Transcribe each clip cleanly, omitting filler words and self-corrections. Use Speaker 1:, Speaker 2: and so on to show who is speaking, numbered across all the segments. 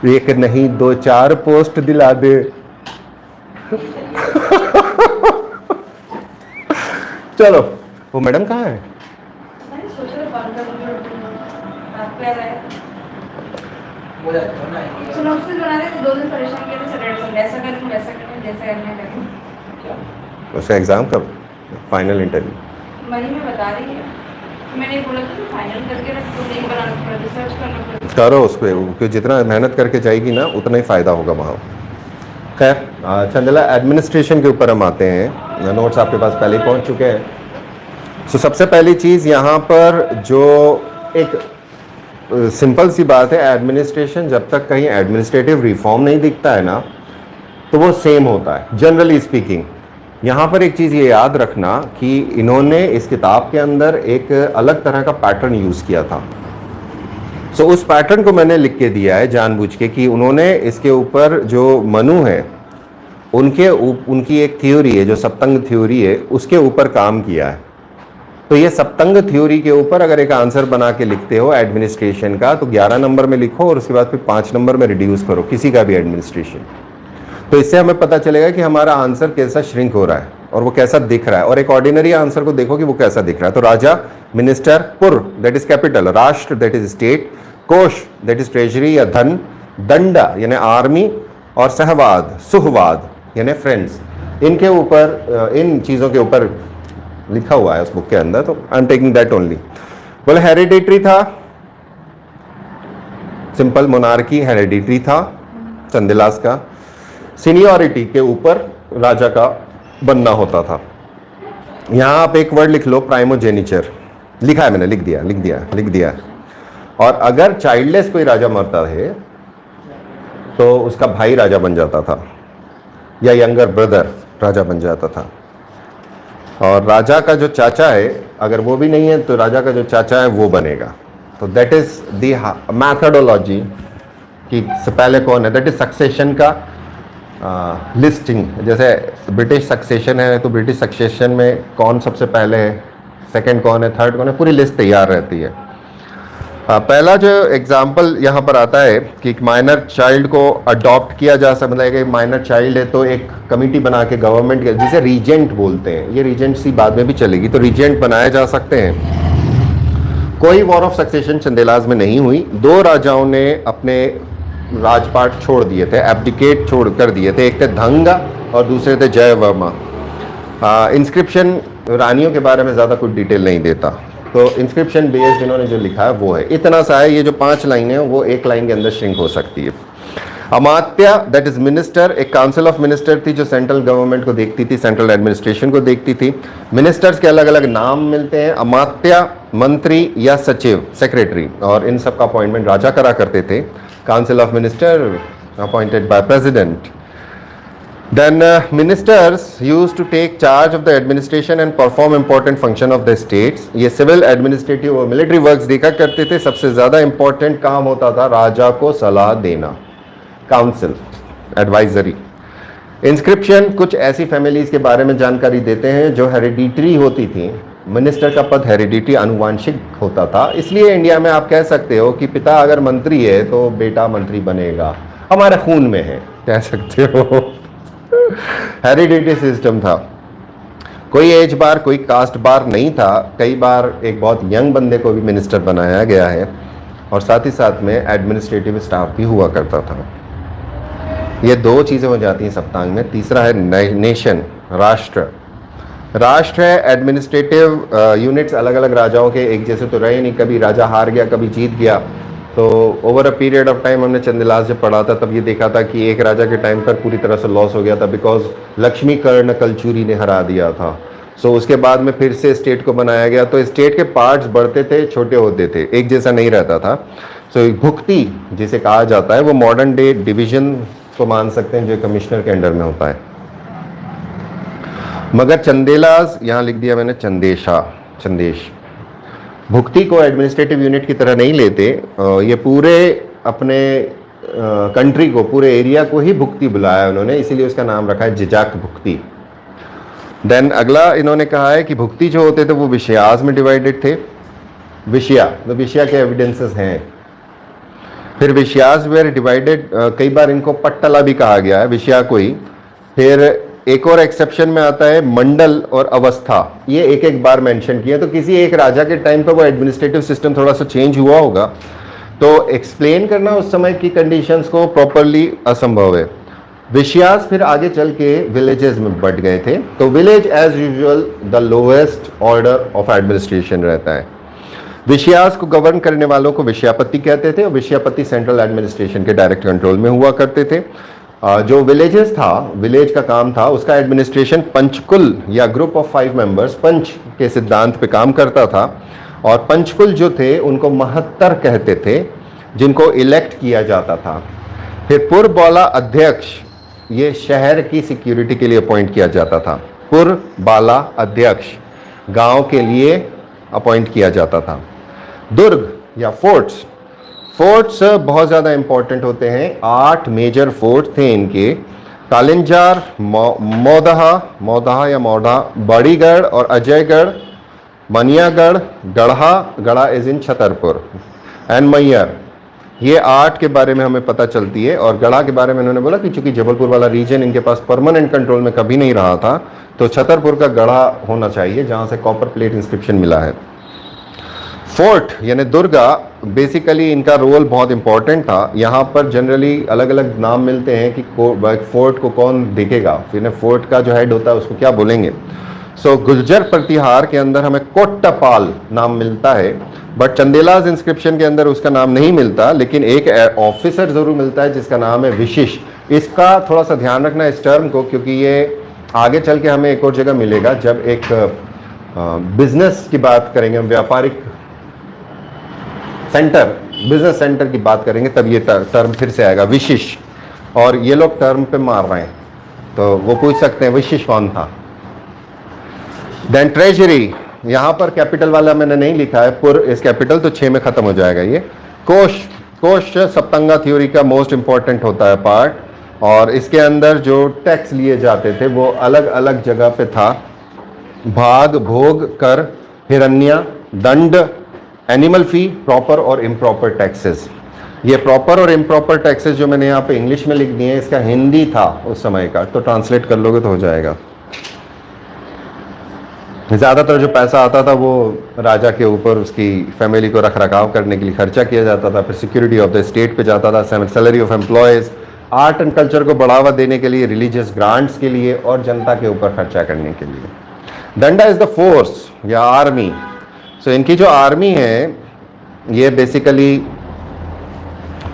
Speaker 1: एक नहीं दो चार पोस्ट दिला दे। चलो, वो मैडम कहाँ है? उसका एग्जाम कब? फाइनल इंटरव्यू
Speaker 2: मई में बता रही है। मैंने बोला था फाइनल करके रख दो, नहीं बनाना पड़ा, रिसर्च करना पड़ा।
Speaker 1: करो उस पर, क्योंकि जितना मेहनत करके जाएगी ना उतना ही फ़ायदा होगा वहाँ। खैर, चंदेला एडमिनिस्ट्रेशन के ऊपर हम आते हैं। नोट्स आपके पास पहले ही पहुँच चुके हैं। सो सबसे पहली चीज़ यहाँ पर जो एक सिंपल सी बात है, एडमिनिस्ट्रेशन जब तक कहीं एडमिनिस्ट्रेटिव रिफॉर्म नहीं दिखता है ना तो वो सेम होता है जनरली स्पीकिंग। यहाँ पर एक चीज़ ये याद रखना कि इन्होंने इस किताब के अंदर एक अलग तरह का पैटर्न यूज़ किया था। सो उस पैटर्न को मैंने लिख के दिया है जानबूझ के कि उन्होंने इसके ऊपर जो मनु है उनकी एक थ्योरी है जो सप्तंग थ्योरी है, उसके ऊपर काम किया है। तो ये सप्तंग थ्योरी के ऊपर अगर एक आंसर बना के लिखते हो एडमिनिस्ट्रेशन का तो 11 नंबर में लिखो और उसके बाद फिर 5 नंबर में रिड्यूस करो किसी का भी एडमिनिस्ट्रेशन। तो इससे हमें पता चलेगा कि हमारा आंसर कैसा श्रिंक हो रहा है और वो कैसा दिख रहा है। और एक ऑर्डिनरी आंसर को देखो कि वो कैसा दिख रहा है। तो राजा, मिनिस्टर, पुर दैट इज कैपिटल, राष्ट्र दैट इज स्टेट, कोश दैट इज ट्रेजरी या धन, दंडा यानी आर्मी, और सहवाद, सुहवाद यानी फ्रेंड्स, इनके ऊपर इन चीज़ों के ऊपर लिखा हुआ है उस बुक के अंदर। तो I am taking that only. बोले हेरिडिटरी था, सिंपल मोनार्की हेरिडिटरी था चंदेलास का। सीनियरिटी के ऊपर राजा का बनना होता था। यहाँ आप एक वर्ड लिख लो, प्राइमोजेनिचर। लिखा है मैंने, लिख दिया। और अगर चाइल्डलेस कोई राजा मरता है तो उसका भाई राजा बन जाता था या यंगर ब्रदर राजा बन जाता था। और राजा का जो चाचा है अगर वो भी नहीं है तो राजा का जो चाचा है वो बनेगा। तो दैट इज द मैथडोलॉजी कि पहले कौन है, दैट इज सक्सेशन का लिस्टिंग। जैसे ब्रिटिश सक्सेशन है तो ब्रिटिश सक्सेशन में कौन सबसे पहले है, सेकंड कौन है, थर्ड कौन है, पूरी लिस्ट तैयार रहती है। पहला जो एग्जाम्पल यहाँ पर आता है कि एक माइनर चाइल्ड को अडॉप्ट किया जा सकता, मतलब एक माइनर चाइल्ड है तो एक कमिटी बना के गवर्नमेंट, जिसे रीजेंट बोलते हैं, ये रीजेंसी बाद में भी चलेगी, तो रीजेंट बनाए जा सकते हैं। कोई वॉर ऑफ सक्सेशन चंदेलाज में नहीं हुई। 2 राजाओं ने अपने राजपाट छोड़ दिए थे, एब्डिकेट छोड़ कर दिए थे। एक थे धंगा और दूसरे थे जयवर्मा। इंस्क्रिप्शन रानियों के बारे में ज़्यादा कुछ डिटेल नहीं देता, तो इंस्क्रिप्शन बेस्ड इन्होंने जो लिखा है वो है, इतना सा है। ये जो 5 लाइनें हैं वो एक लाइन के अंदर श्रिंक हो सकती है। अमात्या दैट इज मिनिस्टर, एक काउंसिल ऑफ मिनिस्टर थी जो सेंट्रल गवर्नमेंट को देखती थी, सेंट्रल एडमिनिस्ट्रेशन को देखती थी। मिनिस्टर्स के अलग अलग नाम मिलते हैं, अमात्या, मंत्री या सचिव, सेक्रेटरी, और इन सब का अपॉइंटमेंट राजा करा करते थे। Council of minister appointed by president. Then ministers used to take charge of the administration and perform important function of the states. ये civil, administrative और military works देखा करते थे। सबसे ज़्यादा important काम होता था राजा को सलाह देना, काउंसिल, एडवाइजरी। इंस्क्रिप्शन कुछ ऐसी फैमिलीज के बारे में जानकारी देते हैं जो हेरिडिटरी होती थी। मिनिस्टर का पद हेरिडिटरी अनुवांशिक होता था, इसलिए इंडिया में आप कह सकते हो कि पिता अगर मंत्री है तो बेटा मंत्री बनेगा, हमारे खून में है, कह सकते हो। हेरिडिटरी सिस्टम था, कोई एज बार, कोई कास्ट बार नहीं था। कई बार एक बहुत यंग बंदे को भी मिनिस्टर बनाया गया है, और साथ ही साथ में एडमिनिस्ट्रेटिव स्टाफ भी हुआ करता था। ये 2 चीज़ें हो जाती हैं सप्तांग में। तीसरा है नेशन, राष्ट्र। राष्ट्र है एडमिनिस्ट्रेटिव यूनिट्स अलग अलग राजाओं के एक जैसे तो रहे नहीं, कभी राजा हार गया कभी जीत गया। तो over a period of time हमने चंदेलास जब पढ़ा था तब ये देखा था कि एक राजा के टाइम पर पूरी तरह से लॉस हो गया था, बिकॉज लक्ष्मीकर्ण कलचुरी ने हरा दिया था। सो उसके बाद में फिर से स्टेट को बनाया गया, तो स्टेट के पार्ट्स बढ़ते थे, छोटे होते थे, एक जैसा नहीं रहता था। सो भुक्ति जिसे कहा जाता है वो मॉडर्न डे डिवीजन को मान सकते हैं जो कमिश्नर के अंडर में होता है। मगर चंदेलास, यहाँ लिख दिया मैंने चंदेश, भुक्ति को एडमिनिस्ट्रेटिव यूनिट की तरह नहीं लेते। ये पूरे अपने कंट्री को, पूरे एरिया को ही भुक्ति बुलाया उन्होंने, इसीलिए उसका नाम रखा है जिजाक भुक्ति। देन अगला इन्होंने कहा है कि भुक्ति जो होते थे वो विषयास में डिवाइडेड थे। विषया, तो विषया के एविडेंसेस हैं। फिर विषयास वेर डिवाइडेड, कई बार इनको पट्टला भी कहा गया है, विषया को ही। फिर एक और एक्सेप्शन में आता है मंडल और अवस्था, ये एक एक बार मेंशन किया। तो किसी एक राजा के टाइम पे वो एडमिनिस्ट्रेटिव सिस्टम थोड़ा सा चेंज हुआ होगा, तो एक्सप्लेन करना उस समय की कंडीशंस को प्रॉपरली असंभव है। विषयास फिर आगे चल के विलेजेस में बढ़ गए थे। तो village as usual the lowest order of administration रहता है। विषयास को गवर्न करने वालों को विषयापति कहते थे और विषयापति सेंट्रल एडमिनिस्ट्रेशन के डायरेक्ट कंट्रोल में हुआ करते थे। जो विलेजेस था, विलेज का काम था, उसका एडमिनिस्ट्रेशन पंचकुल या ग्रुप ऑफ 5 मेंबर्स, पंच के सिद्धांत पे काम करता था। और पंचकुल जो थे उनको महत्तर कहते थे, जिनको इलेक्ट किया जाता था। फिर पुरबाला अध्यक्ष, ये शहर की सिक्योरिटी के लिए अपॉइंट किया जाता था। पुरबाला अध्यक्ष गांव के लिए अपॉइंट किया जाता था। दुर्ग या फोर्ट्स, फोर्ट्स बहुत ज़्यादा इंपॉर्टेंट होते हैं। 8 मेजर फोर्ट थे इनके, कालिंजार, मौदहा या मौढ़ा, बड़ीगढ़ और अजयगढ़, मनियागढ़, गढ़ा is in Chhatarpur, and Maihar. ये 8 के बारे में हमें पता चलती है। और गढ़ा के बारे में उन्होंने बोला कि चूंकि जबलपुर वाला रीजन इनके पास परमानेंट कंट्रोल में कभी नहीं रहा था, तो छतरपुर का गढ़ा होना चाहिए जहाँ से कॉपर प्लेट इंस्क्रिप्शन मिला है। फोर्ट यानी दुर्गा, बेसिकली इनका रोल बहुत इंपॉर्टेंट था। यहाँ पर जनरली अलग अलग नाम मिलते हैं कि फोर्ट को कौन देखेगा, फिर फोर्ट का जो हेड होता है उसको क्या बोलेंगे। सो गुर्जर प्रतिहार के अंदर हमें कोट्टापाल नाम मिलता है, बट चंदेलाज इंस्क्रिप्शन के अंदर उसका नाम नहीं मिलता, लेकिन एक ऑफिसर जरूर मिलता है जिसका नाम है विशिष। इसका थोड़ा सा ध्यान रखना इस टर्म को, क्योंकि ये आगे चल के हमें एक और जगह मिलेगा जब एक बिजनेस की बात करेंगे, हम व्यापारिक सेंटर, बिजनेस सेंटर की बात करेंगे, तब ये टर्म फिर से आएगा विशिष। और ये लोग टर्म पे मार रहे हैं, तो वो पूछ सकते हैं विशिष कौन था। देन ट्रेजरी, यहाँ पर कैपिटल वाला मैंने नहीं लिखा है, पुर इस कैपिटल, तो 6 में खत्म हो जाएगा ये। कोश सप्तंगा थ्योरी का मोस्ट इंपॉर्टेंट होता है पार्ट, और इसके अंदर जो टैक्स लिए जाते थे वो अलग अलग जगह पे था। भाग, भोग, कर, हिरण्य, दंड, एनिमल फी, प्रॉपर और इम्प्रॉपर टैक्सेस। ये प्रॉपर और इम्प्रॉपर टैक्सेस जो मैंने यहाँ पे इंग्लिश में लिख दिए हैं, इसका हिंदी था उस समय का, तो ट्रांसलेट कर लोगे तो हो जाएगा। ज़्यादातर जो पैसा आता था वो राजा के ऊपर, उसकी फैमिली को रख रखाव करने के लिए खर्चा किया जाता था। फिर सिक्योरिटी ऑफ द स्टेट पे जाता था, salary of employees, art and culture को बढ़ावा देने के लिए, रिलीजियस ग्रांट्स के लिए, और जनता के ऊपर खर्चा करने के लिए। दंडा इज द फोर्स या आर्मी। सो इनकी जो आर्मी है ये बेसिकली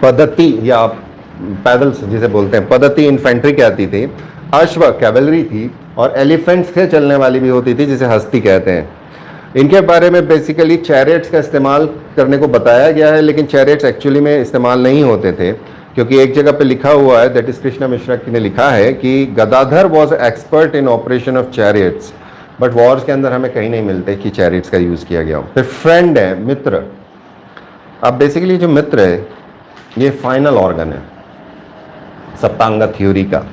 Speaker 1: पद्धति या पैदल जिसे बोलते हैं, पद्धति इन्फेंट्री कहती थी, अश्व कैवलरी थी, और एलिफेंट्स से चलने वाली भी होती थी जिसे हस्ती कहते हैं। इनके बारे में बेसिकली चैरियट्स का इस्तेमाल करने को बताया गया है, लेकिन चैरियट्स एक्चुअली में इस्तेमाल नहीं होते थे, क्योंकि एक जगह पे लिखा हुआ है, दैट इज कृष्णा मिश्रा ने लिखा है कि Gadadhar was expert in operation of chariots, but Wars के अंदर हमें कहीं नहीं मिलते कि चैरियट्स का यूज़ किया गया हो। फिर फ्रेंड है, मित्र। अब बेसिकली जो मित्र है ये फाइनल ऑर्गन है सप्तांगा थ्योरी का।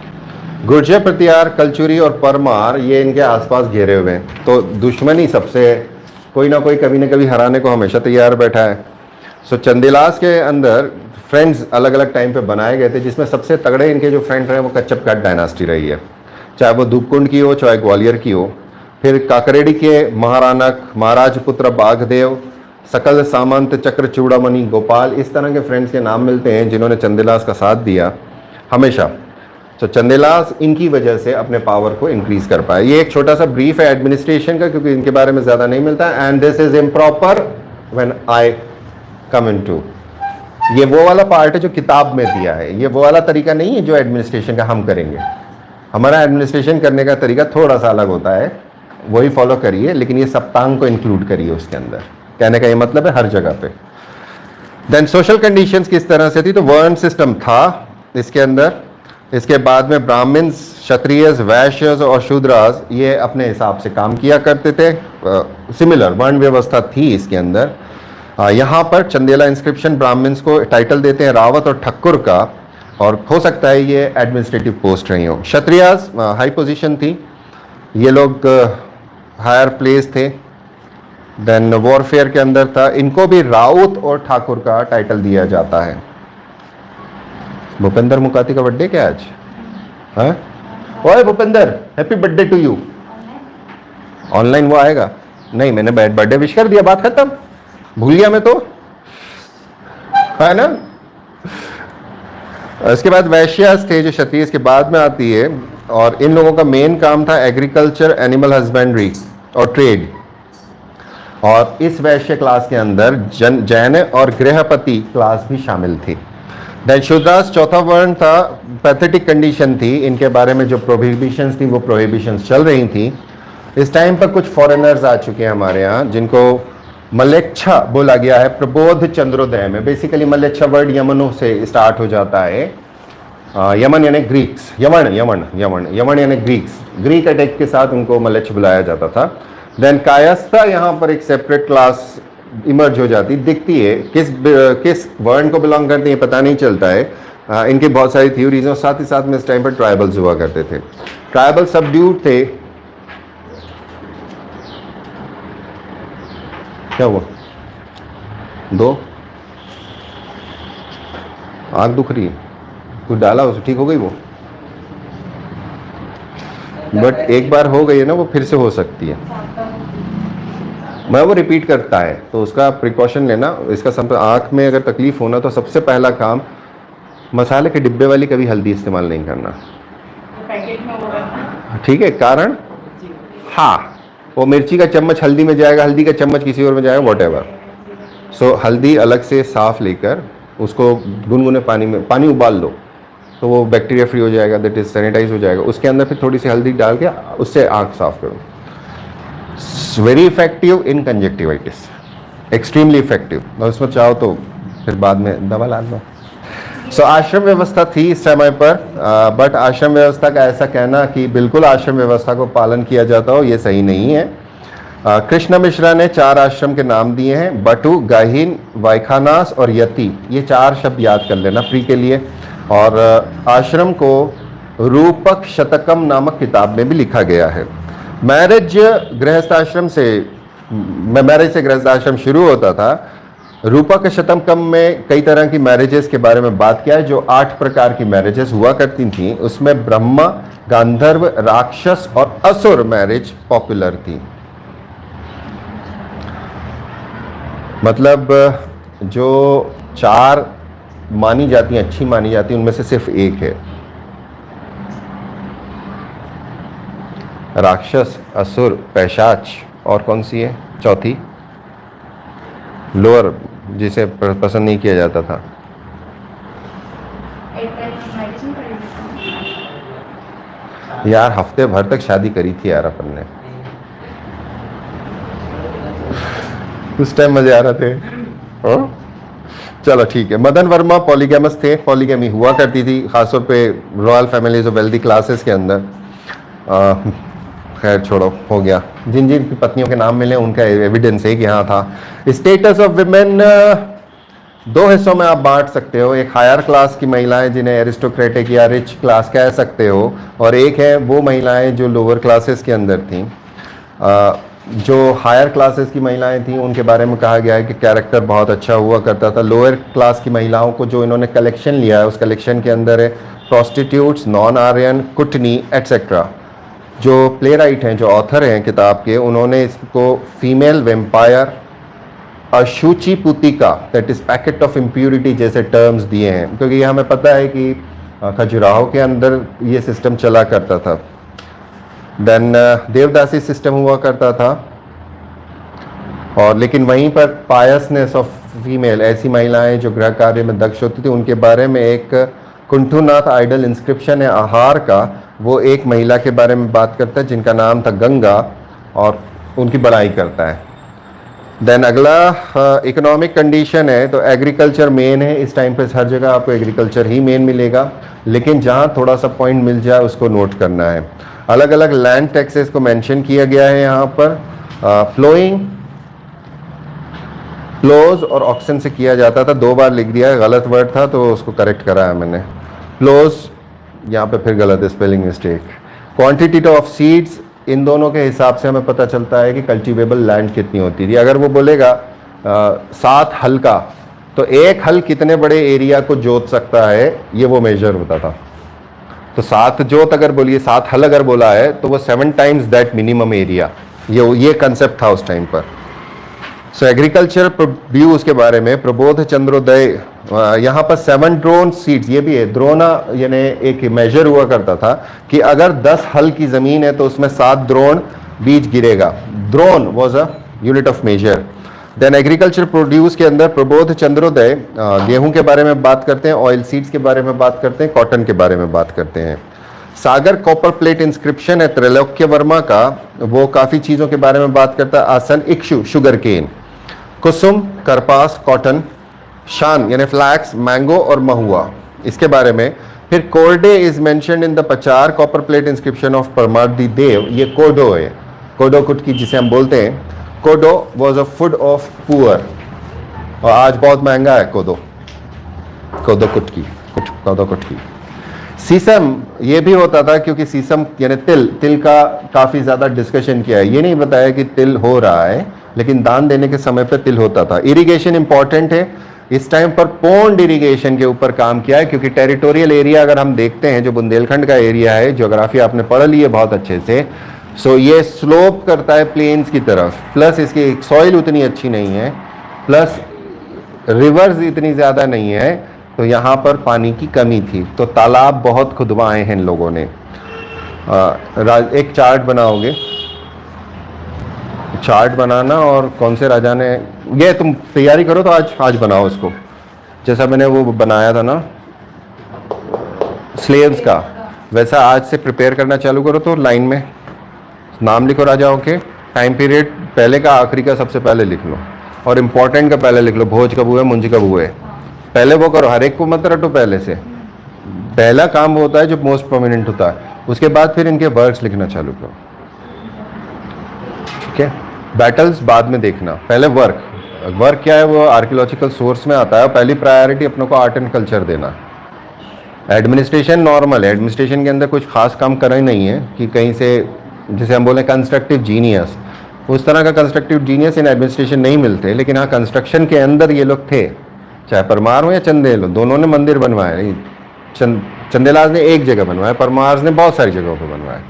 Speaker 1: गुर्जर प्रतिहार, कलचुरी और परमार ये इनके आसपास घेरे हुए हैं, तो दुश्मनी सबसे कोई ना कोई कभी ना कभी हराने को हमेशा तैयार बैठा है। सो चंदेलास के अंदर फ्रेंड्स अलग अलग टाइम पे बनाए गए थे, जिसमें सबसे तगड़े इनके जो फ्रेंड रहे वो कच्छपघाट डायनास्टी रही है, चाहे वो धूपकुंड की हो चाहे ग्वालियर की हो। फिर काकरेडी के महारानक, महाराज पुत्र बाघदेव, सकल सामंत, चक्र चूड़ामणि, गोपाल, इस तरह के फ्रेंड्स के नाम मिलते हैं जिन्होंने चंदेलास का साथ दिया हमेशा। तो चंदेलास इनकी वजह से अपने पावर को इंक्रीज कर पाए। ये एक छोटा सा ब्रीफ है एडमिनिस्ट्रेशन का, क्योंकि इनके बारे में ज़्यादा नहीं मिलता है। And this is improper when I come into, ये वो वाला पार्ट है जो किताब में दिया है, ये वो वाला तरीका नहीं है जो एडमिनिस्ट्रेशन का हम करेंगे। हमारा एडमिनिस्ट्रेशन करने का तरीका थोड़ा सा अलग होता है, वही फॉलो करिए, लेकिन ये सप्तांग को इंक्लूड करिए उसके अंदर। कहने का ये मतलब है हर जगह पे। देन सोशल कंडीशंस किस तरह से थी, तो वर्ण सिस्टम था इसके अंदर। इसके बाद में ब्राह्मण्स, क्षत्रियस, वैश्यस और शूद्रास ये अपने हिसाब से काम किया करते थे। सिमिलर वर्ण व्यवस्था थी इसके अंदर। यहाँ पर चंदेला इंस्क्रिप्शन ब्राह्मण्स को टाइटल देते हैं रावत और ठक्कुर का, और हो सकता है ये एडमिनिस्ट्रेटिव पोस्ट रही हो। क्षत्रियास हाई पोजीशन थी, ये लोग हायर प्लेस थे। देन वॉरफेयर के अंदर था, इनको भी राउत और ठाकुर का टाइटल दिया जाता है। भूपेंद्र मुकाती का बर्थडे क्या आज? हाँ, ओए Bhupendra, happy birthday to you. Online वो आएगा? नहीं, मैंने बर्थडे विश कर दिया, बात खत्म, भूल गया मैं तो, है ना। इसके बाद वैश्यास थे जो क्षत्रिय इसके बाद में आती है, और इन लोगों का मेन काम था एग्रीकल्चर, एनिमल हस्बेंड्री और ट्रेड। और इस वैश्य क्लास के अंदर जैन और गृहपति क्लास भी शामिल थी। देन शूद्रास चौथा वर्ण था, पैथेटिक कंडीशन थी, इनके बारे में जो प्रोहिबिशंस थी वो प्रोहिबिशंस चल रही थी। इस टाइम पर कुछ फॉरेनर्स आ चुके हैं हमारे यहाँ जिनको मलेच्छा बोला गया है प्रबोध चंद्रोदय में। बेसिकली मलेच्छा वर्ड यमनों से स्टार्ट हो जाता है। यमन यानी Greeks, Yemen Yemen Yemen Yemen यानी ग्रीक्स, ग्रीक अटैक के साथ उनको मलेच्छ बुलाया जाता था। देन कायस्था यहाँ पर एक सेपरेट क्लास इमर्ज हो जाती दिखती है, किस वर्ण को बिलोंग करती है पता नहीं चलता है। इनकी बहुत सारी थ्योरीज और साथ ही साथ में इस टाइम पर ट्राइबल्स हुआ करते थे। ट्राइबल सबड्यूड थे। क्या हुआ? दो आँख दुख रही है, कुछ डाला उसे, ठीक हो गई वो? बट एक बार हो गई है ना, वो फिर से हो सकती है। मैं वो रिपीट करता है तो उसका प्रिकॉशन लेना। इसका सब आँख में अगर तकलीफ होना तो सबसे पहला काम, मसाले के डिब्बे वाली कभी हल्दी इस्तेमाल नहीं करना, ठीक है? कारण हाँ, वो मिर्ची का चम्मच हल्दी में जाएगा, हल्दी का चम्मच किसी और में जाएगा, वॉटेवर। सो हल्दी अलग से साफ लेकर उसको गुनगुने पानी उबाल लो तो वो बैक्टीरिया फ्री हो जाएगा, दैट इज सैनिटाइज हो जाएगा। उसके अंदर फिर थोड़ी सी हल्दी डाल के उससे आँख साफ करो। Very effective in conjunctivitis, extremely effective. और उसमें चाहो तो फिर बाद में दवा ला लो। सो आश्रम व्यवस्था थी इस समय पर, बट आश्रम व्यवस्था का ऐसा कहना कि बिल्कुल आश्रम व्यवस्था को पालन किया जाता हो, ये सही नहीं है। कृष्ण मिश्रा ने 4 आश्रम के नाम दिए हैं, बटु, गाहीन, वाइखानास और यति। ये 4 शब्द याद कर लेना प्री के लिए। और आश्रम को रूपक शतकम नामक किताब में भी लिखा गया है। मैरिज से गृहस्थाश्रम शुरू होता था। रूपक शतकम में कई तरह की मैरिजेस के बारे में बात किया है। जो 8 प्रकार की मैरिजेस हुआ करती थी उसमें ब्रह्मा, गांधर्व, राक्षस और असुर मैरिज पॉपुलर थी। मतलब जो 4 मानी जाती हैं, अच्छी मानी जाती हैं, उनमें से सिर्फ एक है। राक्षस, असुर, पैशाच, और कौन सी है चौथी? लोअर, जिसे पसंद नहीं किया जाता था। यार हफ्ते भर तक शादी करी थी यार अपन ने, उस टाइम मजे आ रहे थे। हाँ? चलो ठीक है। मदन वर्मा पॉलीगैमस थे, पॉलीगैमी हुआ करती थी खासतौर पे रॉयल फैमिलीज और वेल्दी क्लासेस के अंदर। खैर छोड़ो, हो गया। जिन जिन की पत्नियों के नाम मिले उनका एविडेंस है कि हाँ था। स्टेटस ऑफ विमेन 2 हिस्सों में आप बांट सकते हो। एक हायर क्लास की महिलाएं जिन्हें एरिस्टोक्रेटिक या रिच क्लास कह सकते हो, और एक है वो महिलाएं जो लोअर क्लासेस के अंदर थीं। जो हायर क्लासेस की महिलाएं थीं उनके बारे में कहा गया है कि कैरेक्टर बहुत अच्छा हुआ करता था। लोअर क्लास की महिलाओं को जो इन्होंने कलेक्शन लिया है उस कलेक्शन के अंदर है प्रोस्टिट्यूट्स, नॉन आर्यन, कुटनी एट्सेट्रा। जो प्ले राइट हैं, जो ऑथर हैं किताब के, उन्होंने इसको फीमेल वेम्पायर, अशुचि पुतिका, that is packet of impurity जैसे टर्म्स दिए हैं, क्योंकि हमें पता है कि खजुराहो के अंदर ये सिस्टम चला करता था। देन देवदासी सिस्टम हुआ करता था। और लेकिन वहीं पर पायसनेस ऑफ फीमेल, ऐसी महिलाएं जो गृह कार्य में दक्ष होती थी, उनके बारे में एक कुंठुनाथ आइडल इंस्क्रिप्शन है आहार का, वो एक महिला के बारे में बात करता है जिनका नाम था गंगा, और उनकी बड़ाई करता है। देन अगला इकोनॉमिक कंडीशन है, तो एग्रीकल्चर मेन है। इस टाइम पे हर जगह आपको एग्रीकल्चर ही मेन मिलेगा, लेकिन जहाँ थोड़ा सा पॉइंट मिल जाए उसको नोट करना है। अलग अलग लैंड टैक्सेस को मेंशन किया गया है यहाँ पर। फ्लोइंग, फ्लोज और ऑक्शन से किया जाता था। 2 बार लिख दिया है, गलत वर्ड था तो उसको करेक्ट कराया मैंने। फ्लोज यहाँ पे फिर गलत है, spelling mistake. Quantity of seeds, इन दोनों के हिसाब से हमें पता चलता है कि कल्टीवेबल लैंड कितनी होती थी। अगर वो बोलेगा 7 हल का तो एक हल कितने बड़े एरिया को जोत सकता है, ये वो मेजर होता था। तो 7 जोत अगर बोलिए, 7 हल अगर बोला है तो वो 7 टाइम्स दैट मिनिमम एरिया, ये कंसेप्ट था उस टाइम पर। सो एग्रीकल्चर प्रोड्यूस के बारे में प्रबोध चंद्रोदय, यहाँ पर 7 ड्रोन सीड्स, ये भी है द्रोणा, यानी एक मेजर हुआ करता था कि अगर 10 हल की जमीन है तो उसमें 7 द्रोण बीज गिरेगा। द्रोण was a unit of measure. Then agriculture produce के अंदर प्रबोध चंद्रोदय गेहूं के बारे में बात करते हैं, ऑयल सीड्स के बारे में बात करते हैं, कॉटन के बारे में बात करते हैं। सागर कॉपर प्लेट इंस्क्रिप्शन है त्रैलोक्य वर्मा का, वो काफ़ी चीज़ों के बारे में बात करता है। आसन इक्षु शुगर केन, कुसुम करपास कॉटन, शान यानी फ्लैक्स मैंगो और महुआ, इसके बारे में। फिर कोरडे is mentioned in the Pachar copper plate inscription of Paramardi Dev, ये कोडो है, कोडो कुटकी जिसे हम बोलते हैं। Kodo was a food of poor, और आज बहुत महंगा है कोदो, कोदो कुटकी, कोदो कुटकी। सीसम ये भी होता था क्योंकि सीसम यानी तिल का काफ़ी ज़्यादा डिस्कशन किया है, ये नहीं बताया कि तिल हो रहा है, लेकिन दान देने के समय पर तिल होता था। इरिगेशन इंपॉर्टेंट है, इस टाइम पर पौंड इरिगेशन के ऊपर काम किया है, क्योंकि टेरिटोरियल एरिया अगर हम देखते हैं, जो बुंदेलखंड का एरिया है, ज्योग्राफी आपने पढ़ ली है बहुत अच्छे से। सो ये स्लोप करता है प्लेन्स की तरफ, प्लस इसकी सॉइल उतनी अच्छी नहीं है, प्लस रिवर्स इतनी ज़्यादा नहीं है, तो यहाँ पर पानी की कमी थी, तो तालाब बहुत खुदवाए हैं इन लोगों ने। एक चार्ट बनाओगे, चार्ट बनाना, और कौन से राजा ने, ये तुम तैयारी करो तो आज बनाओ उसको, जैसा मैंने वो बनाया था ना स्लेव्स का, वैसा आज से प्रिपेयर करना चालू करो। तो लाइन में नाम लिखो राजाओं के, टाइम पीरियड पहले का आखिरी का सबसे पहले लिख लो, और इम्पोर्टेंट का पहले लिख लो, भोज कब हुए, मुंज कब हुए, पहले वो करो, हर एक को मत रटो पहले से। पहला काम वो होता है जो मोस्ट प्रोमिनेंट होता है, उसके बाद फिर इनके वर्क्स लिखना चालू करो, ठीक है। बैटल्स बाद में देखना, पहले वर्क क्या है, वो आर्कियोलॉजिकल सोर्स में आता है। पहली प्रायोरिटी अपनों को आर्ट एंड कल्चर देना। एडमिनिस्ट्रेशन नॉर्मल है, एडमिनिस्ट्रेशन के अंदर कुछ खास काम करना ही नहीं है कि कहीं से, जैसे हम बोले कंस्ट्रक्टिव जीनियस, उस तरह का कंस्ट्रक्टिव जीनियस इन एडमिनिस्ट्रेशन नहीं मिलते, लेकिन हाँ कंस्ट्रक्शन के अंदर ये लोग थे, चाहे परमार हो या चंदेल हो, दोनों ने मंदिर बनवाए। चंदेलाज ने एक जगह बनवाया, परमार ने बहुत सारी जगहों पर बनवाए।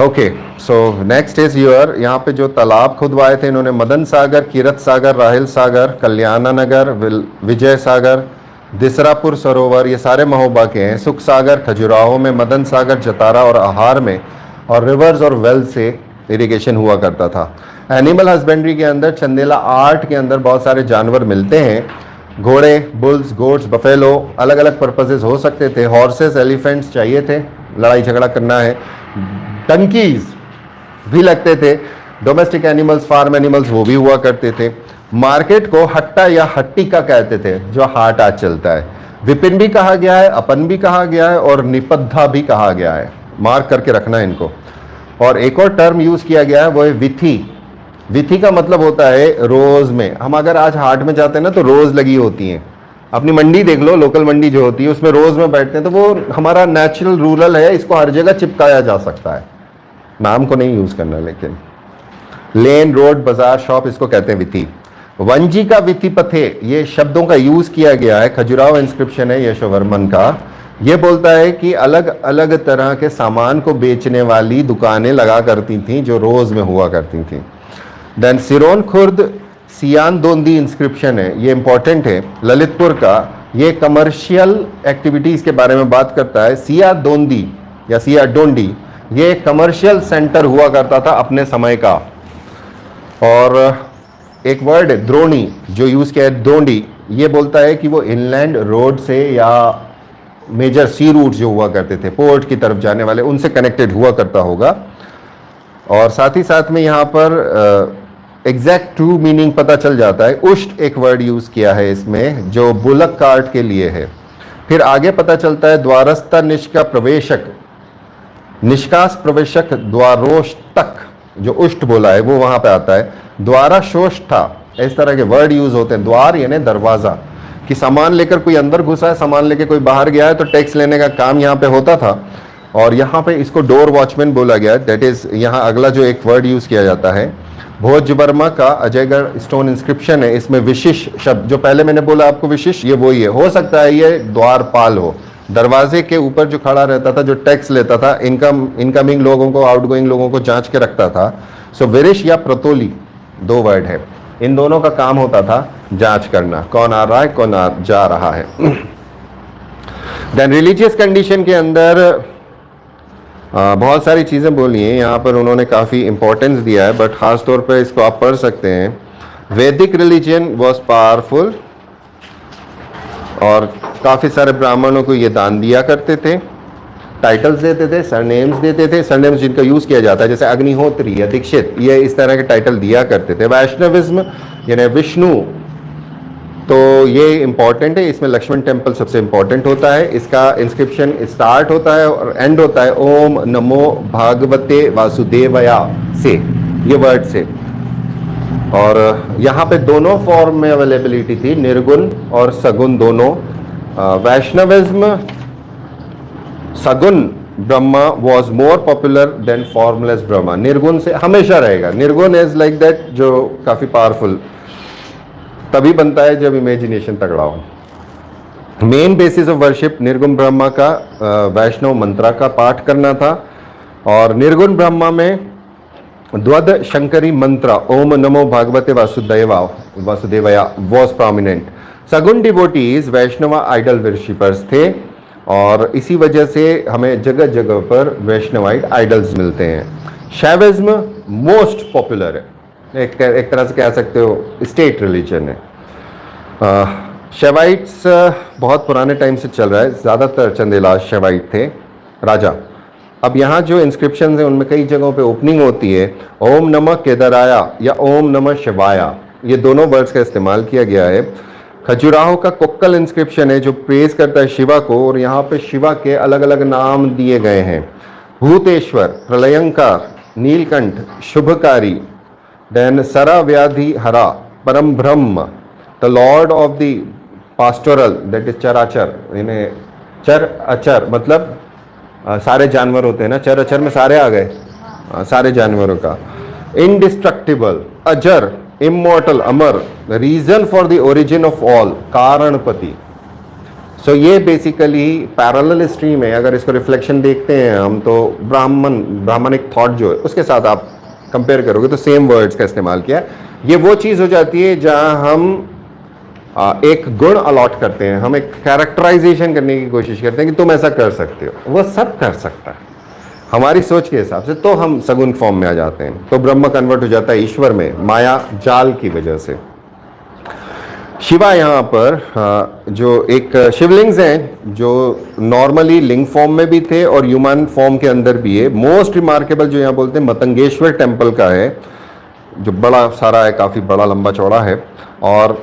Speaker 1: Okay, so next is your, यहाँ पे जो तालाब खुदवाए थे इन्होंने, मदन सागर, कीरत सागर, राहिल सागर, कल्याणा नगर, विजय सागर, दिसरापुर सरोवर, ये सारे महोबा के हैं। सुख सागर खजुराहो में, मदन सागर जतारा और आहार में, और रिवर्स और वेल से इरिगेशन हुआ करता था। एनिमल हस्बेंड्री के अंदर, चंदेला आर्ट के अंदर बहुत सारे जानवर मिलते हैं, घोड़े, बुल्स, गोट्स, बफेलो, अलग अलग पर्पसेस हो सकते थे। हॉर्सेस, एलिफेंट्स चाहिए थे, लड़ाई झगड़ा करना है। डंकीज भी लगते थे। डोमेस्टिक एनिमल्स, फार्म एनिमल्स वो भी हुआ करते थे। मार्केट को हट्टा या हट्टिका कहते थे, जो हाट आज चलता है। विपिन भी कहा गया है, अपन भी कहा गया है, और निपद्धा भी कहा गया है, मार्क करके रखना है इनको। और एक और टर्म यूज किया गया है, वो है विथी। विथी का मतलब होता है रोज में। हम अगर आज हाट में जाते हैं ना, तो रोज लगी होती हैं। अपनी मंडी देख लो, लोकल मंडी जो होती है उसमें रोज में बैठते हैं, तो वो हमारा नेचुरल रूरल है, इसको हर जगह चिपकाया जा सकता है, नाम को नहीं यूज करना। लेकिन लेन, रोड, बाजार, शॉप, इसको कहते हैं विथी। वंजी का विथी पथे, ये शब्दों का यूज किया गया है। खजुराहो इंस्क्रिप्शन है यशोवर्मन का, ये बोलता है कि अलग अलग तरह के सामान को बेचने वाली दुकानें लगा करती थी, जो रोज में हुआ करती थी। देन सिरोन खुर्द सियान दोंदी इंस्क्रिप्शन है, ये इंपॉर्टेंट है, ललितपुर का। ये कमर्शियल एक्टिविटीज के बारे में बात करता है। सिया दोंदी या सिया डोंडी, ये कमर्शियल सेंटर हुआ करता था अपने समय का। और एक वर्ड है द्रोणी, जो यूज किया है दोंडी, ये बोलता है कि वो इनलैंड रोड से या मेजर सी रूट जो हुआ करते थे, पोर्ट की तरफ जाने वाले, उनसे कनेक्टेड हुआ करता होगा। और साथ ही साथ में यहाँ पर एग्जैक्ट ट्रू मीनिंग पता चल जाता है। उष्ट एक वर्ड यूज किया है इसमें, जो बुलक कार्ट के लिए है। फिर आगे पता चलता है द्वारस्था निष्का प्रवेशक, निष्कास प्रवेशक द्वारोष्टक, जो उष्ट बोला है वो वहां पे आता है। द्वारा शोष्ठा, इस तरह के वर्ड यूज होते हैं। द्वार यानी दरवाजा, कि सामान लेकर कोई अंदर घुसा है, सामान लेकर कोई बाहर गया है, तो टैक्स लेने का काम यहाँ पे होता था। और यहाँ पे इसको डोर वॉचमैन बोला गया, दैट इज यहाँ अगला जो एक वर्ड यूज किया जाता है भोज वर्मा का अजयगढ़ स्टोन इंस्क्रिप्शन है, इसमें विशिष शब्द जो पहले मैंने बोला आपको विशिष, ये वही है। हो सकता है ये द्वारपाल हो, दरवाजे के ऊपर जो खड़ा रहता था, जो टैक्स लेता था, इनकमिंग लोगों को आउटगोइंग लोगों को जांच के रखता था। सो विरिश या प्रतोली 2 वर्ड है, इन दोनों का काम होता था जांच करना, कौन आ रहा है कौन जा रहा है। देन रिलीजियस कंडीशन के अंदर बहुत सारी चीज़ें बोली हैं, यहाँ पर उन्होंने काफ़ी इंपॉर्टेंस दिया है, बट ख़ास तौर पे इसको आप पढ़ सकते हैं। वैदिक रिलीजन वॉज पावरफुल और काफ़ी सारे ब्राह्मणों को ये दान दिया करते थे, टाइटल्स देते थे, सरनेम्स देते थे, सरनेम्स जिनका यूज़ किया जाता है जैसे अग्निहोत्री या दीक्षित, ये इस तरह के टाइटल दिया करते थे। वैष्णविज्म यानी विष्णु, तो ये इंपॉर्टेंट है, इसमें लक्ष्मण टेम्पल सबसे इंपॉर्टेंट होता है। इसका इंस्क्रिप्शन स्टार्ट होता है और एंड होता है ओम नमो भागवते वासुदेवया से, ये वर्ड से। और यहाँ पे दोनों फॉर्म में अवेलेबिलिटी थी, निर्गुण और सगुण दोनों। Vaishnavism saguna Brahma was more popular than formless Brahma, निर्गुण से हमेशा रहेगा। निर्गुण इज लाइक दैट, जो काफ़ी पावरफुल तभी बनता है जब इमेजिनेशन तगड़ा हो। मेन बेसिस ऑफ वर्शिप निर्गुण ब्रह्मा का वैष्णव मंत्रा का पाठ करना था, और निर्गुण ब्रह्मा में द्वद शंकरी मंत्र ओम नमो भागवते वासुदेवया वॉज प्रोमिनेंट। सगुण डिवोटीज वैष्णव आइडल वर्शिपर्स थे, और इसी वजह से हमें जगह जगह पर वैष्णवाइट आइडल्स मिलते हैं। शैविज्म मोस्ट पॉपुलर है, एक तरह से कह सकते हो स्टेट रिलीजन है। शैवाइट्स बहुत पुराने टाइम से चल रहा है, ज़्यादातर चंदेलाज शैवाइट थे राजा। अब यहाँ जो इंस्क्रिप्शन हैं उनमें कई जगहों पे ओपनिंग होती है ओम नमः केदाराया या ओम नमः शिवाया, ये दोनों वर्ड्स का इस्तेमाल किया गया है। खजुराहो का कोक्कल इंस्क्रिप्शन है जो प्रेज करता है शिवा को, और यहाँ पे शिवा के अलग अलग नाम दिए गए हैं, भूतेश्वर, प्रलयंकार, नीलकंठ, शुभकारी, देन सरा व्याधि हरा, परम ब्रह्म, the Lord of the pastoral that is चराचर, यानी चर अचर मतलब सारे जानवर होते हैं ना, चर अचर में सारे आ गए, सारे जानवरों का। इंडिस्ट्रक्टिबल, अजर, इमॉर्टल, अमर, reason for the origin of all, कारणपति। सो ये बेसिकली पैरेलल स्ट्रीम है, अगर इसको रिफ्लेक्शन देखते हैं हम तो ब्राह्मणिक थॉट जो है उसके साथ आप कंपेयर करोगे तो सेम वर्ड्स का इस्तेमाल किया। ये वो चीज़ हो जाती है जहां हम एक गुण अलॉट करते हैं, हम एक कैरेक्टराइजेशन करने की कोशिश करते हैं कि तुम ऐसा कर सकते हो, वो सब कर सकता है हमारी सोच के हिसाब से, तो हम सगुण फॉर्म में आ जाते हैं, तो ब्रह्म कन्वर्ट हो जाता है ईश्वर में माया जाल की वजह से। शिवा यहाँ पर जो एक शिवलिंग्स हैं जो नॉर्मली लिंग फॉर्म में भी थे और ह्यूमन फॉर्म के अंदर भी है। मोस्ट रिमार्केबल जो यहाँ बोलते हैं मतंगेश्वर टेम्पल का है, जो बड़ा सारा है, काफ़ी बड़ा लंबा चौड़ा है, और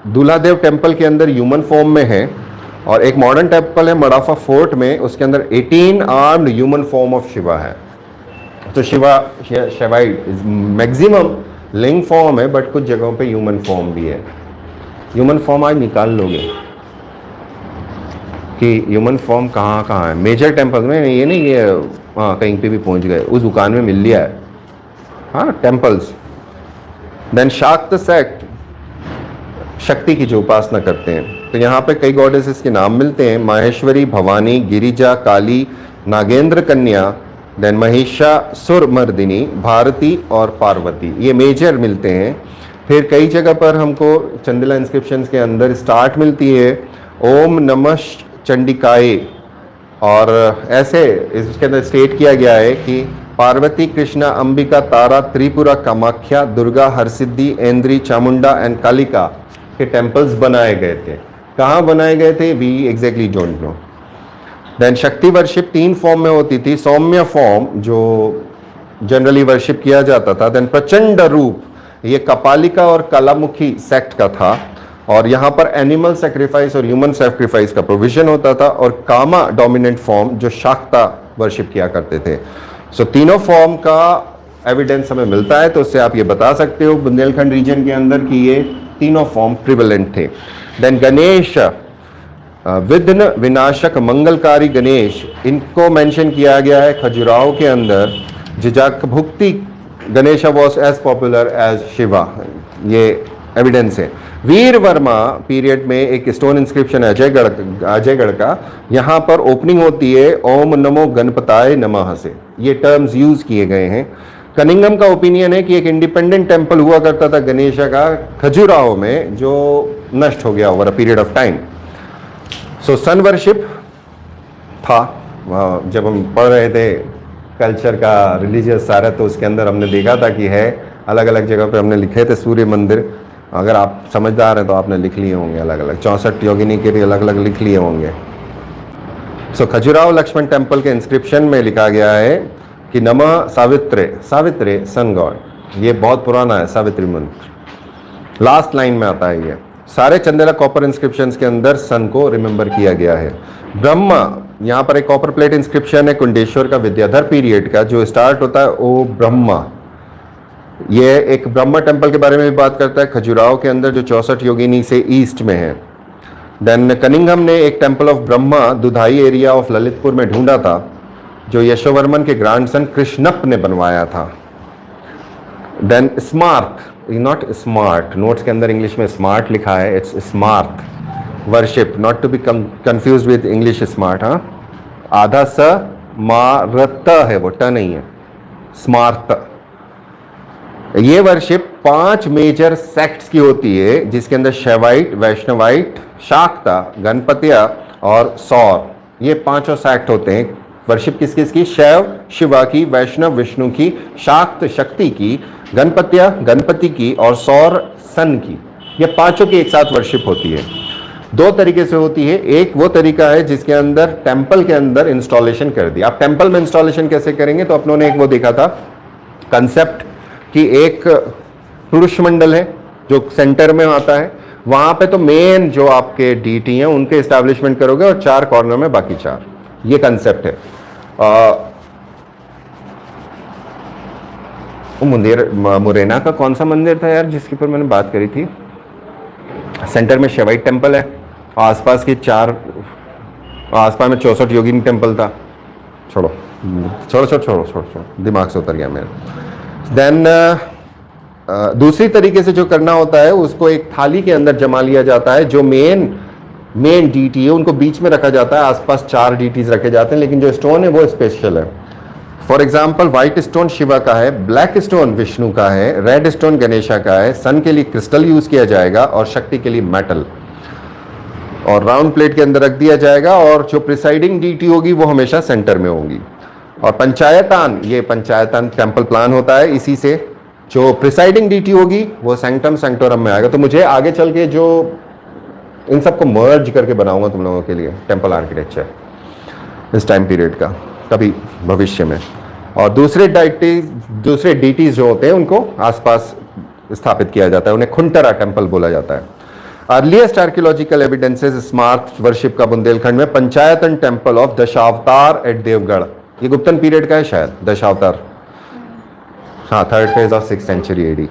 Speaker 1: दूल्हादेव टेम्पल के अंदर ह्यूमन फॉर्म में है, और एक मॉडर्न टेम्पल है मडाफा फोर्ट में, उसके अंदर 18 armed human form of Shiva है। तो शिवा शिवाइट मैक्सिमम लिंग फॉर्म है, बट कुछ जगहों पे ह्यूमन फॉर्म भी है। ह्यूमन फॉर्म आज निकाल लोगे कि ह्यूमन फॉर्म कहाँ कहाँ है मेजर टेम्पल में, ये नहीं ये हाँ कहीं पे भी पहुँच गए, उस दुकान में मिल लिया है, हाँ टेम्पल्स। देन शाक्त सेक्ट, शक्ति की जो उपासना करते हैं, तो यहाँ पे कई गॉडेसेस के नाम मिलते हैं, माहेश्वरी, भवानी, गिरिजा, काली, नागेंद्र कन्या, देन महिषासुर मर्दिनी, भारती और पार्वती, ये मेजर मिलते हैं। फिर कई जगह पर हमको चंदेला इंस्क्रिप्शंस के अंदर स्टार्ट मिलती है ओम नमः चंडिकाए, और ऐसे इसके अंदर स्टेट किया गया है कि पार्वती, कृष्णा, अंबिका, तारा, त्रिपुरा, कामाख्या, दुर्गा, हरसिद्धि, ऐन्द्री, चामुंडा एंड कालिका के टेम्पल्स बनाए गए थे। कहाँ बनाए गए थे we exactly don't know. Then Shakti worship 3 form में होती थी, सौम्य फॉर्म जो जनरली वर्शिप किया जाता था, देन प्रचंड रूप, ये कपालिका और कलामुखी सेक्ट का था, और यहाँ पर एनिमल सेक्रीफाइस और ह्यूमन सेक्रीफाइस का प्रोविजन होता था, और कामा डोमिनेंट फॉर्म जो शाक्ता वर्शिप किया करते थे। सो तीनों फॉर्म का एविडेंस हमें मिलता है, तो उससे आप ये बता सकते हो बुंदेलखंड रीजन के अंदर कि ये तीनों फॉर्म प्रिवेलेंट थे। देन गणेश, विघ्न विनाशक मंगलकारी गणेश, इनको मेंशन किया गया है खजुराहो के अंदर। Jejak Bhukti Ganesh was as popular as Shiva, ये एविडेंस है। वीर वर्मा पीरियड में एक स्टोन इंस्क्रिप्शन है अजयगढ़ का, यहाँ पर ओपनिंग होती है ओम नमो गणपताय नमः से, ये टर्म्स यूज किए गए हैं। कनिंगम का ओपिनियन है कि एक इंडिपेंडेंट टेम्पल हुआ करता था गणेश का खजुराहो में, जो नष्ट हो गया over a period of time. So sun worship था, जब हम पढ़ रहे थे कल्चर का रिलीजियस सारा, तो उसके अंदर हमने देखा था कि है अलग अलग जगह पे हमने लिखे थे सूर्य मंदिर। अगर आप समझदार हैं तो आपने लिख लिए होंगे अलग अलग, 64 योगिनी के भी अलग अलग लिख लिए होंगे। सो खजुराहो लक्ष्मण टेम्पल के इंस्क्रिप्शन में लिखा गया है कि नमः सावित्रे, सावित्रे सन गॉड, ये बहुत पुराना है सावित्री मंत्र, लास्ट लाइन में आता है ये। सारे चंदेला कॉपर इंस्क्रिप्शंस के अंदर सन को रिमेंबर किया गया है। ब्रह्मा, यहाँ पर एक कॉपर प्लेट इंस्क्रिप्शन है कुंडेश्वर का विद्याधर पीरियड का, जो स्टार्ट होता है ओ ब्रह्मा। ये एक ब्रह्मा टेम्पल के बारे में भी बात करता है खजुराहो के अंदर, जो 64 योगिनी से ईस्ट में है। देन कनिंगम ने एक temple of Brahma Dudhai area of Lalitpur में ढूंढा था, जो यशोवर्मन के ग्रैंडसन कृष्णप ने बनवाया था। Then smart, not smart, notes के अंदर इंग्लिश में स्मार्ट लिखा है, it's smart worship, not to be confused with English smart. हाँ, आधा स मारत है वो, ट नहीं है, स्मार्ट। ये वर्शिप 5 मेजर सेक्ट्स की होती है, जिसके अंदर शैवाइट, वैष्णवाइट, शाक्ता, गणपतिया और सौर, ये 5 सेक्ट होते हैं। वर्शिप किस किस की? शैव शिवा की, वैष्णव विष्णु की, शाक्त शक्ति की, गणपतिया गणपति की और सौर सन की। ये 5 की एक साथ वर्शिप होती है। 2 तरीके से होती है। एक वो तरीका है जिसके अंदर टेम्पल के अंदर इंस्टॉलेशन कर दिया। आप टेम्पल में इंस्टॉलेशन कैसे करेंगे? तो अपनों ने एक वो देखा था कंसेप्ट कि एक पुरुष मंडल है जो सेंटर में आता है, वहां पे तो मेन जो आपके डीटी हैं उनके एस्टैब्लिशमेंट करोगे और 4 कॉर्नर में बाकी 4, ये कंसेप्ट है। मुरैना का कौन सा मंदिर था यार जिसके ऊपर मैंने बात करी थी? सेंटर में शिवाइट टेम्पल है, आसपास की 4, आसपास में 64 योगिनी टेम्पल था। छोड़ो छोड़ो छोड़ो छोड़ो छोड़ो छोड़ो, दिमाग से उतर गया मेरा। देन दूसरी तरीके से जो करना होता है, उसको एक थाली के अंदर जमा लिया जाता है। जो मेन डीटी है उनको बीच में रखा जाता है, आसपास 4 डीटीज रखे जाते हैं, लेकिन जो स्टोन है वो स्पेशल है। For example white stone Shiva का है, ब्लैक स्टोन विष्णु का है, रेड स्टोन गणेशा का है, सन के लिए क्रिस्टल यूज किया जाएगा और शक्ति के लिए मेटल, और राउंड प्लेट के अंदर रख दिया जाएगा। और जो प्रिसाइडिंग डीटी होगी वो हमेशा सेंटर में होगी। और पंचायतान, ये पंचायतान टेम्पल प्लान होता है इसी से। जो प्रिसाइडिंग डीटी होगी वो सैंक्टम सैंक्टोरम में आएगा। तो मुझे आगे चल के जो इन सबको मर्ज करके बनाऊंगा तुम लोगों के लिए टेम्पल आर्किटेक्चर इस टाइम पीरियड का, कभी भविष्य में। और दूसरे डीटीज जो होते हैं उनको आसपास स्थापित किया जाता है, उन्हें खुंटरा टेम्पल बोला जाता है। Earliest archaeological evidences Smarta worship का बुंदेलखंड में panchayatan temple of Dashavatar at Deogarh, ये गुप्तन पीरियड का है शायद, दशावतार, हाँ, 3rd phase of 6th century AD.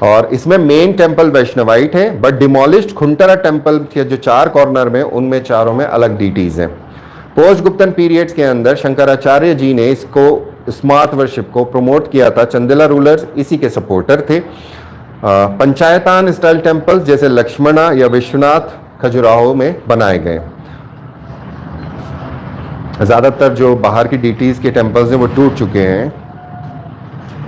Speaker 1: और इसमें मेन टेम्पल वैष्णवाइट है, बट डिमोलिश्ड खुंटरा टेम्पल के जो 4 कॉर्नर में, उनमें चारों में अलग डीटीज हैं। पोस्ट गुप्तन पीरियड्स के अंदर शंकराचार्य जी ने इसको स्मार्ट वर्शिप को प्रमोट किया था। चंदेला रूलर्स इसी के सपोर्टर थे। पंचायतान स्टाइल टेम्पल जैसे लक्ष्मणा या विश्वनाथ खजुराहो में बनाए गए। ज़्यादातर जो बाहर की डीटीज के टेम्पल्स हैं वो टूट चुके हैं।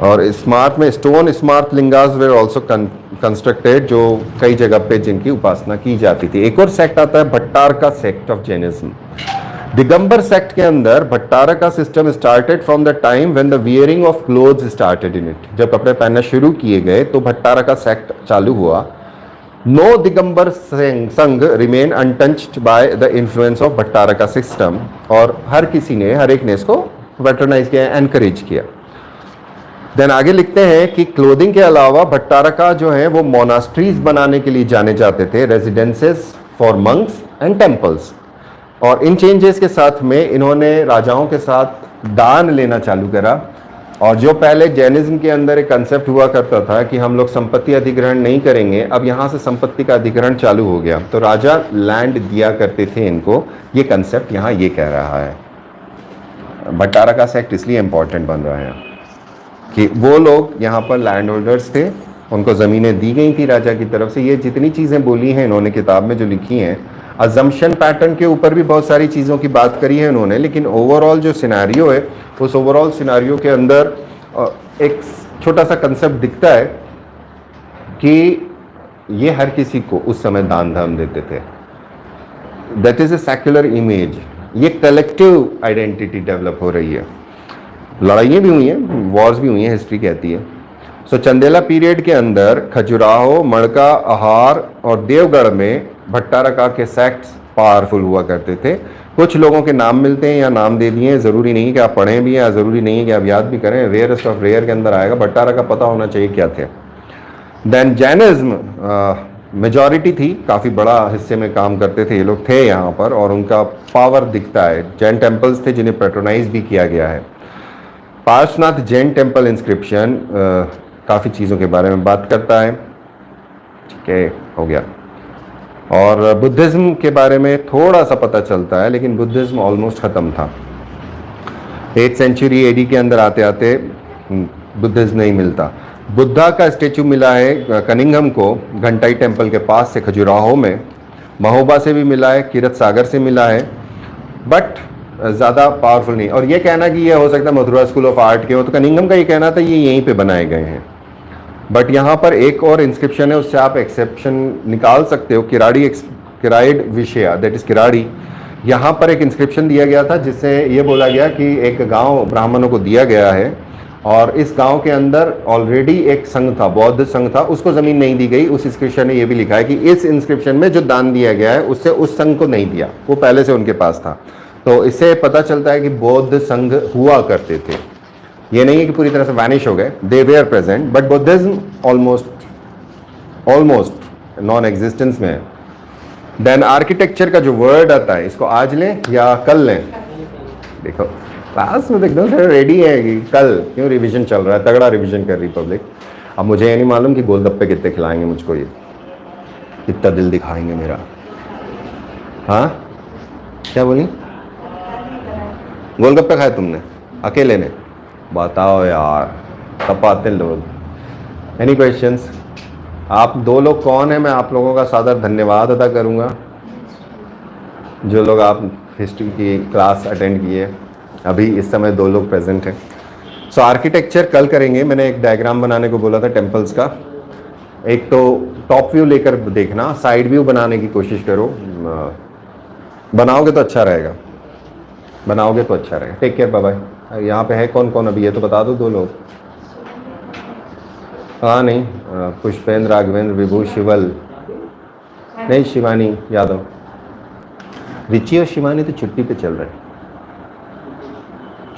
Speaker 1: और स्मार्ट में stone Smarta lingas were also constructed, जो कई जगह पे जिनकी उपासना की जाती थी। एक और सेक्ट आता है Bhattaraka sect of Jainism. Digambar sect के अंदर Bhattaraka system started from the time when the wearing of clothes started in it. जब कपड़े पहनना शुरू किए गए तो भट्टारका सेक्ट चालू हुआ। No Digambar Sangh remain untouched by the influence of Bhattaraka system, और हर किसी ने, हर एक ने इसको पैटर्नाइज किया, एनकरेज किया। देन आगे लिखते हैं कि क्लोथिंग के अलावा भट्टारका जो है वो मोनास्ट्रीज बनाने के लिए जाने जाते थे, residences for monks and temples. और इन चेंजेस के साथ में इन्होंने राजाओं के साथ दान लेना चालू करा। और जो पहले जैनिज्म के अंदर एक कंसेप्ट हुआ करता था कि हम लोग संपत्ति अधिग्रहण नहीं करेंगे, अब यहाँ से संपत्ति का अधिग्रहण चालू हो गया। तो राजा लैंड दिया करते थे इनको, ये कंसेप्ट यहाँ ये कह रहा है। भट्टारा का सेक्ट इसलिए इंपॉर्टेंट बन रहा है कि वो लोग यहाँ पर लैंड होल्डर्स थे, उनको ज़मीनें दी गई थी राजा की तरफ से। ये जितनी चीज़ें बोली हैं इन्होंने किताब में जो लिखी हैं, अजम्पशन पैटर्न के ऊपर भी बहुत सारी चीज़ों की बात करी है इन्होंने, लेकिन ओवरऑल जो सिनारियो है उस ओवरऑल सिनारियो के अंदर एक छोटा सा कंसेप्ट दिखता है कि ये हर किसी को उस समय दान धर्म देते थे। That is a secular image. ये कलेक्टिव आइडेंटिटी डेवलप हो रही है। लड़ाइयाँ भी हुई हैं, वॉर्स भी हुई हैं, हिस्ट्री कहती है। सो चंदेला पीरियड के अंदर खजुराहो, मड़का, अहार और देवगढ़ में भट्टारका के सेक्ट्स पावरफुल हुआ करते थे। कुछ लोगों के नाम मिलते हैं या नाम दे दिए हैं, ज़रूरी नहीं है कि आप पढ़ें भी या ज़रूरी नहीं है कि आप याद भी करें। रेयरेस्ट ऑफ रेयर के अंदर आएगा। भट्टारका पता होना चाहिए क्या थे। देन जैनिज्म मेजॉरिटी थी, काफ़ी बड़ा हिस्से में काम करते थे ये लोग थे यहाँ पर, और उनका पावर दिखता है। जैन टेम्पल्स थे जिन्हें पेट्रोनाइज भी किया गया है। पार्श्वनाथ जैन टेम्पल इंस्क्रिप्शन काफ़ी चीज़ों के बारे में बात करता है। ठीक है, हो गया। और बुद्धिज़्म के बारे में थोड़ा सा पता चलता है, लेकिन बुद्धिज़्म ऑलमोस्ट ख़त्म था। 8th सेंचुरी एडी के अंदर आते आते बुद्धिज़्म नहीं मिलता। बुद्धा का स्टेचू मिला है कनिंघम को, घंटाई टेम्पल के पास से खजुराहो में। महोबा से भी मिला है, कीरत सागर से मिला है, बट ज़्यादा पावरफुल नहीं। और ये कहना कि ये हो सकता है मथुरा स्कूल ऑफ आर्ट के हो, तो कनिंघम का ये कहना था ये यहीं पे बनाए गए हैं। बट यहाँ पर एक और इंस्क्रिप्शन है, उससे आप एक्सेप्शन निकाल सकते हो। किराइड विषया, दैट इज़ किराड़ी। यहाँ पर एक इंस्क्रिप्शन दिया गया था जिससे ये बोला गया कि एक गांव ब्राह्मणों को दिया गया है, और इस गांव के अंदर ऑलरेडी एक संघ था, बौद्ध संघ था, उसको ज़मीन नहीं दी गई। उस इंस्क्रिप्शन में ये भी लिखा है कि इस इंस्क्रिप्शन में जो दान दिया गया है उससे उस संघ को नहीं दिया, वो पहले से उनके पास था। तो इससे पता चलता है कि बौद्ध संघ हुआ करते थे। ये नहीं है कि पूरी तरह से वैनिश हो गए, they were present, but Buddhism almost non existence में है। देन आर्किटेक्चर का जो वर्ड आता है, इसको आज लें या कल लें? देखो क्लास में एकदम से रेडी है कि कल, क्यों रिवीजन चल रहा है, तगड़ा रिवीजन कर रही पब्लिक। अब मुझे ये नहीं मालूम कि गोलगप्पे कितने खिलाएंगे मुझको, ये कितना दिल दिखाएंगे मेरा। हाँ क्या बोली? गोलगप्पे खाए तुमने अकेले ने? बताओ यार, तपाते लोग। Any questions? आप दो लोग कौन है, मैं आप लोगों का सादर धन्यवाद अदा करूंगा, जो लोग आप हिस्ट्री की क्लास अटेंड किए। अभी इस समय 2 लोग प्रेजेंट हैं। सो आर्किटेक्चर कल करेंगे। मैंने एक डायग्राम बनाने को बोला था टेम्पल्स का। एक तो टॉप व्यू लेकर देखना, साइड व्यू बनाने की कोशिश करो। बनाओगे तो अच्छा रहेगा, बनाओगे तो अच्छा रहेगा। Take care, bye bye. यहाँ पे है कौन कौन अभी, ये तो बता दो 2 लोग। हाँ नहीं, पुष्पेंद्र, राघवेंद्र, विभू, शिवल नहीं, शिवानी यादव। रिची और शिवानी तो छुट्टी पे चल रहे हैं,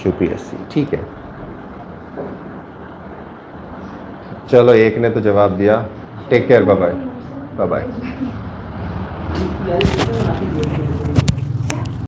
Speaker 1: यूपीएससी। ठीक है, चलो एक ने तो जवाब दिया। Take care, bye bye, bye bye.